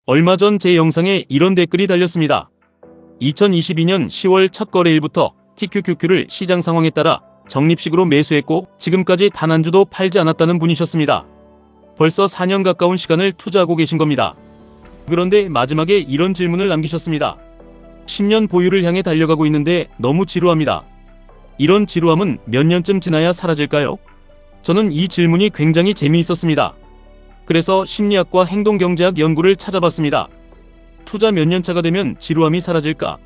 얼마 전 제 영상에 이런 댓글이 달렸습니다. 2022년 10월 첫 거래일부터 TQQQ를 시장 상황에 따라 적립식으로 매수했고 지금까지 단 한 주도 팔지 않았다는 분이셨습니다. 벌써 4년 가까운 시간을 투자하고 계신 겁니다. 그런데 마지막에 이런 질문을 남기셨습니다. 10년 보유를 향해 달려가고 있는데 너무 지루합니다. 이런 지루함은 몇 년쯤 지나야 사라질까요? 저는 이 질문이 굉장히 재미있었습니다. 그래서 심리학과 행동경제학 연구를 찾아봤습니다. 투자 몇 년 차가 되면 지루함이 사라질까?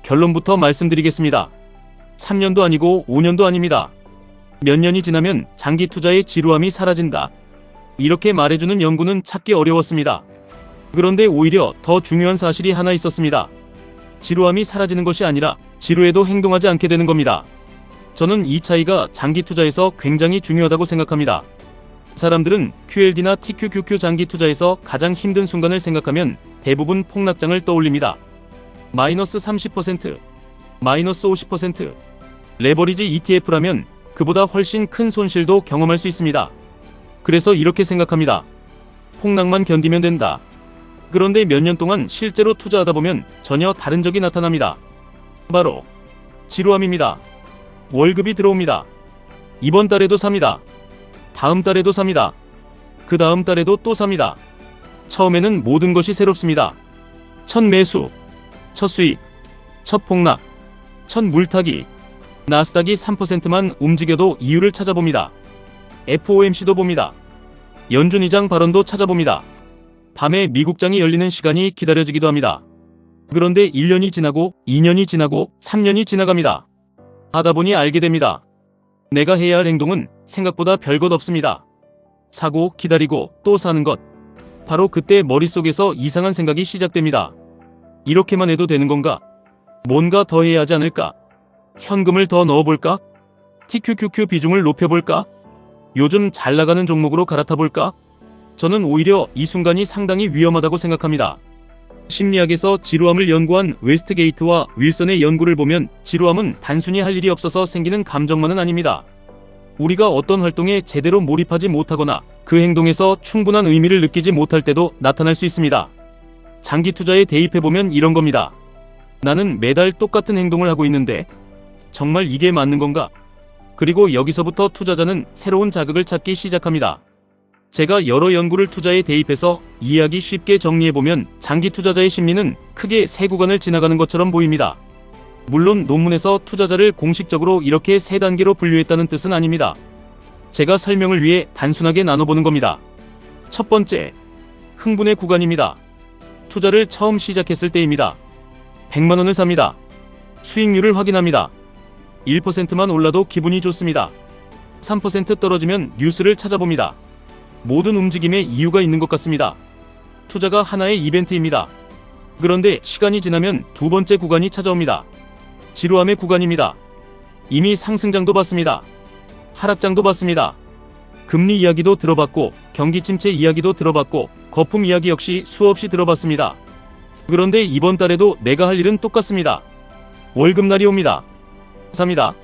결론부터 말씀드리겠습니다. 3년도 아니고 5년도 아닙니다. 몇 년이 지나면 장기 투자의 지루함이 사라진다. 이렇게 말해주는 연구는 찾기 어려웠습니다. 그런데 오히려 더 중요한 사실이 하나 있었습니다. 지루함이 사라지는 것이 아니라 지루해도 행동하지 않게 되는 겁니다. 저는 이 차이가 장기 투자에서 굉장히 중요하다고 생각합니다. 사람들은 QLD나 TQQQ 장기 투자에서 가장 힘든 순간을 생각하면 대부분 폭락장을 떠올립니다. 마이너스 30%, 마이너스 50%, 레버리지 ETF라면 그보다 훨씬 큰 손실도 경험할 수 있습니다. 그래서 이렇게 생각합니다. 폭락만 견디면 된다. 그런데 몇 년 동안 실제로 투자하다 보면 전혀 다른 적이 나타납니다. 바로 지루함입니다. 월급이 들어옵니다. 이번 달에도 삽니다. 다음 달에도 삽니다. 그 다음 달에도 또 삽니다. 처음에는 모든 것이 새롭습니다. 첫 매수, 첫 수익, 첫 폭락, 첫 물타기. 나스닥이 3%만 움직여도 이유를 찾아봅니다. FOMC도 봅니다. 연준 의장 발언도 찾아봅니다. 밤에 미국장이 열리는 시간이 기다려지기도 합니다. 그런데 1년이 지나고 2년이 지나고 3년이 지나갑니다. 하다 보니 알게 됩니다. 내가 해야 할 행동은 생각보다 별것 없습니다. 사고, 기다리고, 또 사는 것. 바로 그때 머릿속에서 이상한 생각이 시작됩니다. 이렇게만 해도 되는 건가? 뭔가 더 해야 하지 않을까? 현금을 더 넣어볼까? TQQQ 비중을 높여볼까? 요즘 잘 나가는 종목으로 갈아타볼까? 저는 오히려 이 순간이 상당히 위험하다고 생각합니다. 심리학에서 지루함을 연구한 웨스트게이트와 윌슨의 연구를 보면 지루함은 단순히 할 일이 없어서 생기는 감정만은 아닙니다. 우리가 어떤 활동에 제대로 몰입하지 못하거나 그 행동에서 충분한 의미를 느끼지 못할 때도 나타날 수 있습니다. 장기 투자에 대입해보면 이런 겁니다. 나는 매달 똑같은 행동을 하고 있는데 정말 이게 맞는 건가? 그리고 여기서부터 투자자는 새로운 자극을 찾기 시작합니다. 제가 여러 연구를 투자에 대입해서 이해하기 쉽게 정리해보면 장기 투자자의 심리는 크게 세 구간을 지나가는 것처럼 보입니다. 물론 논문에서 투자자를 공식적으로 이렇게 세 단계로 분류했다는 뜻은 아닙니다. 제가 설명을 위해 단순하게 나눠보는 겁니다. 첫 번째, 흥분의 구간입니다. 투자를 처음 시작했을 때입니다. 100만 원을 삽니다. 수익률을 확인합니다. 1%만 올라도 기분이 좋습니다. 3% 떨어지면 뉴스를 찾아봅니다. 모든 움직임에 이유가 있는 것 같습니다. 투자가 하나의 이벤트입니다. 그런데 시간이 지나면 두 번째 구간이 찾아옵니다. 지루함의 구간입니다. 이미 상승장도 봤습니다. 하락장도 봤습니다. 금리 이야기도 들어봤고 경기 침체 이야기도 들어봤고 거품 이야기 역시 수없이 들어봤습니다. 그런데 이번 달에도 내가 할 일은 똑같습니다. 월급날이 옵니다. 삽니다.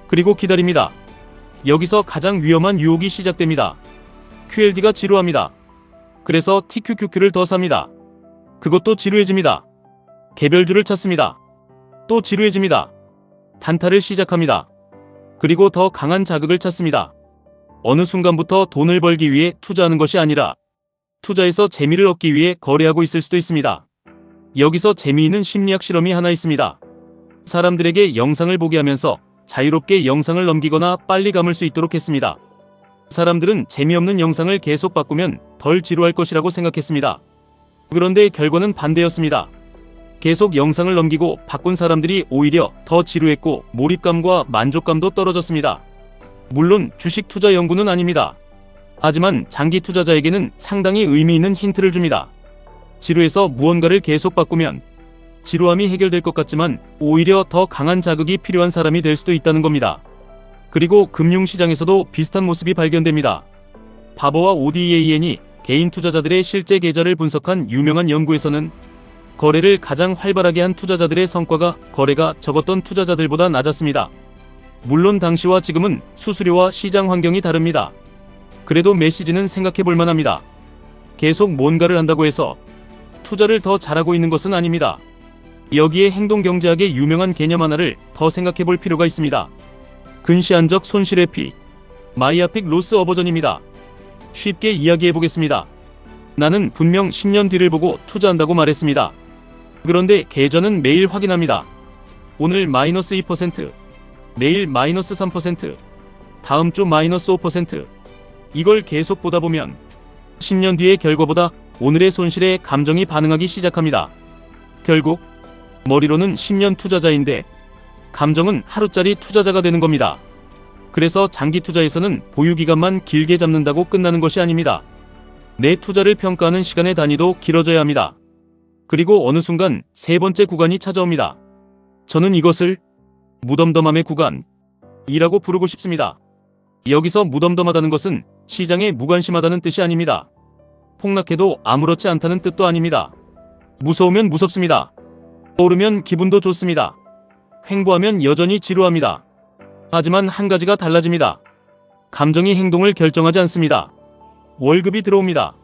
그리고 기다립니다. 여기서 가장 위험한 유혹이 시작됩니다. QLD가 지루합니다. 그래서 TQQQ를 더 삽니다. 그것도 지루해집니다. 개별주를 찾습니다. 또 지루해집니다. 단타를 시작합니다. 그리고 더 강한 자극을 찾습니다. 어느 순간부터 돈을 벌기 위해 투자하는 것이 아니라 투자에서 재미를 얻기 위해 거래하고 있을 수도 있습니다. 여기서 재미있는 심리학 실험이 하나 있습니다. 사람들에게 영상을 보게 하면서 자유롭게 영상을 넘기거나 빨리 감을 수 있도록 했습니다. 사람들은 재미없는 영상을 계속 바꾸면 덜 지루할 것이라고 생각했습니다. 그런데 결과는 반대였습니다. 계속 영상을 넘기고 바꾼 사람들이 오히려 더 지루했고 몰입감과 만족감도 떨어졌습니다. 물론 주식 투자 연구는 아닙니다. 하지만 장기 투자자에게는 상당히 의미 있는 힌트를 줍니다. 지루해서 무언가를 계속 바꾸면 지루함이 해결될 것 같지만 오히려 더 강한 자극이 필요한 사람이 될 수도 있다는 겁니다. 그리고 금융시장에서도 비슷한 모습이 발견됩니다. 바버와 ODEAN이 개인 투자자들의 실제 계좌를 분석한 유명한 연구에서는 거래를 가장 활발하게 한 투자자들의 성과가 거래가 적었던 투자자들보다 낮았습니다. 물론 당시와 지금은 수수료와 시장 환경이 다릅니다. 그래도 메시지는 생각해 볼 만합니다. 계속 뭔가를 한다고 해서 투자를 더 잘하고 있는 것은 아닙니다. 여기에 행동경제학의 유명한 개념 하나를 더 생각해 볼 필요가 있습니다. 근시안적 손실회피, 마이아픽 로스 어버전입니다. 쉽게 이야기해 보겠습니다. 나는 분명 10년 뒤를 보고 투자한다고 말했습니다. 그런데 계좌는 매일 확인합니다. 오늘 마이너스 2%, 내일 마이너스 3%, 다음 주 마이너스 5%. 이걸 계속 보다 보면 10년 뒤의 결과보다 오늘의 손실에 감정이 반응하기 시작합니다. 결국 머리로는 10년 투자자인데 감정은 하루짜리 투자자가 되는 겁니다. 그래서 장기 투자에서는 보유기간만 길게 잡는다고 끝나는 것이 아닙니다. 내 투자를 평가하는 시간의 단위도 길어져야 합니다. 그리고 어느 순간 세 번째 구간이 찾아옵니다. 저는 이것을 무덤덤함의 구간이라고 부르고 싶습니다. 여기서 무덤덤하다는 것은 시장에 무관심하다는 뜻이 아닙니다. 폭락해도 아무렇지 않다는 뜻도 아닙니다. 무서우면 무섭습니다. 오르면 기분도 좋습니다. 횡보하면 여전히 지루합니다. 하지만 한 가지가 달라집니다. 감정이 행동을 결정하지 않습니다. 월급이 들어옵니다.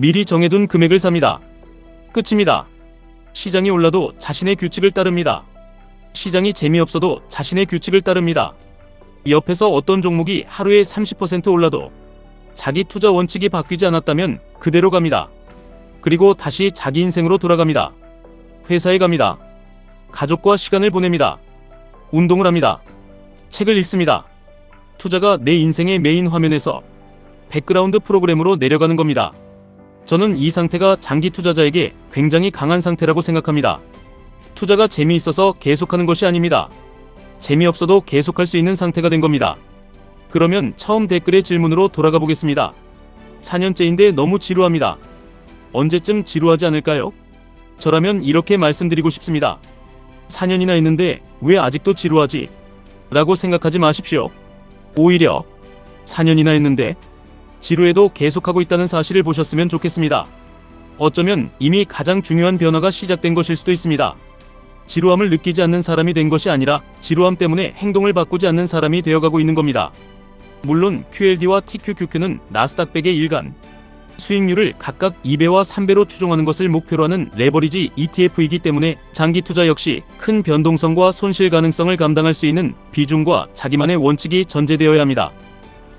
미리 정해둔 금액을 삽니다. 끝입니다. 시장이 올라도 자신의 규칙을 따릅니다. 시장이 재미없어도 자신의 규칙을 따릅니다. 옆에서 어떤 종목이 하루에 30% 올라도 자기 투자 원칙이 바뀌지 않았다면 그대로 갑니다. 그리고 다시 자기 인생으로 돌아갑니다. 회사에 갑니다. 가족과 시간을 보냅니다. 운동을 합니다. 책을 읽습니다. 투자가 내 인생의 메인 화면에서 백그라운드 프로그램으로 내려가는 겁니다. 저는 이 상태가 장기 투자자에게 굉장히 강한 상태라고 생각합니다. 투자가 재미있어서 계속하는 것이 아닙니다. 재미없어도 계속할 수 있는 상태가 된 겁니다. 그러면 처음 댓글의 질문으로 돌아가 보겠습니다. 4년째인데 너무 지루합니다. 언제쯤 지루하지 않을까요? 저라면 이렇게 말씀드리고 싶습니다. 4년이나 했는데 왜 아직도 지루하지? 라고 생각하지 마십시오. 오히려 4년이나 했는데 지루해도 계속하고 있다는 사실을 보셨으면 좋겠습니다. 어쩌면 이미 가장 중요한 변화가 시작된 것일 수도 있습니다. 지루함을 느끼지 않는 사람이 된 것이 아니라 지루함 때문에 행동을 바꾸지 않는 사람이 되어가고 있는 겁니다. 물론 QLD와 TQQQ는 나스닥 100의 일간 수익률을 각각 2배와 3배로 추종하는 것을 목표로 하는 레버리지 ETF이기 때문에 장기 투자 역시 큰 변동성과 손실 가능성을 감당할 수 있는 비중과 자기만의 원칙이 전제되어야 합니다.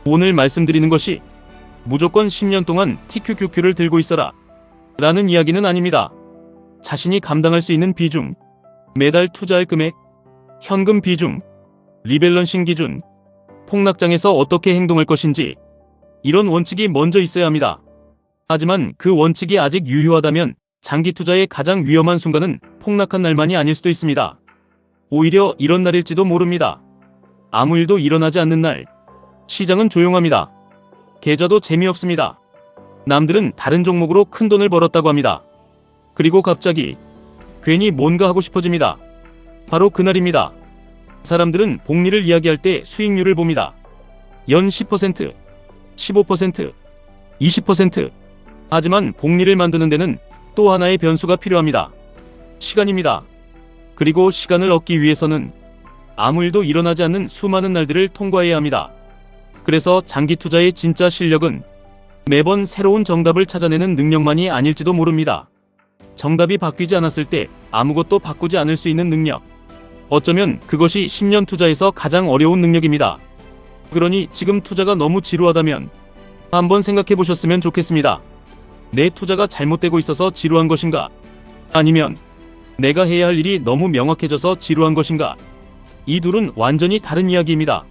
오늘 말씀드리는 것이 무조건 10년 동안 TQQQ를 들고 있어라 라는 이야기는 아닙니다. 자신이 감당할 수 있는 비중, 매달 투자할 금액, 현금 비중, 리밸런싱 기준, 폭락장에서 어떻게 행동할 것인지 이런 원칙이 먼저 있어야 합니다. 하지만 그 원칙이 아직 유효하다면 장기 투자의 가장 위험한 순간은 폭락한 날만이 아닐 수도 있습니다. 오히려 이런 날일지도 모릅니다. 아무 일도 일어나지 않는 날. 시장은 조용합니다. 계좌도 재미없습니다. 남들은 다른 종목으로 큰 돈을 벌었다고 합니다. 그리고 갑자기 괜히 뭔가 하고 싶어집니다. 바로 그날입니다. 사람들은 복리를 이야기할 때 수익률을 봅니다. 연 10%, 15%, 20%. 하지만 복리를 만드는 데는 또 하나의 변수가 필요합니다. 시간입니다. 그리고 시간을 얻기 위해서는 아무 일도 일어나지 않는 수많은 날들을 통과해야 합니다. 그래서 장기 투자의 진짜 실력은 매번 새로운 정답을 찾아내는 능력만이 아닐지도 모릅니다. 정답이 바뀌지 않았을 때 아무것도 바꾸지 않을 수 있는 능력. 어쩌면 그것이 10년 투자에서 가장 어려운 능력입니다. 그러니 지금 투자가 너무 지루하다면 한번 생각해 보셨으면 좋겠습니다. 내 투자가 잘못되고 있어서 지루한 것인가? 아니면 내가 해야 할 일이 너무 명확해져서 지루한 것인가? 이 둘은 완전히 다른 이야기입니다.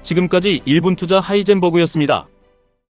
지금까지 1분 투자 하이젠버그였습니다.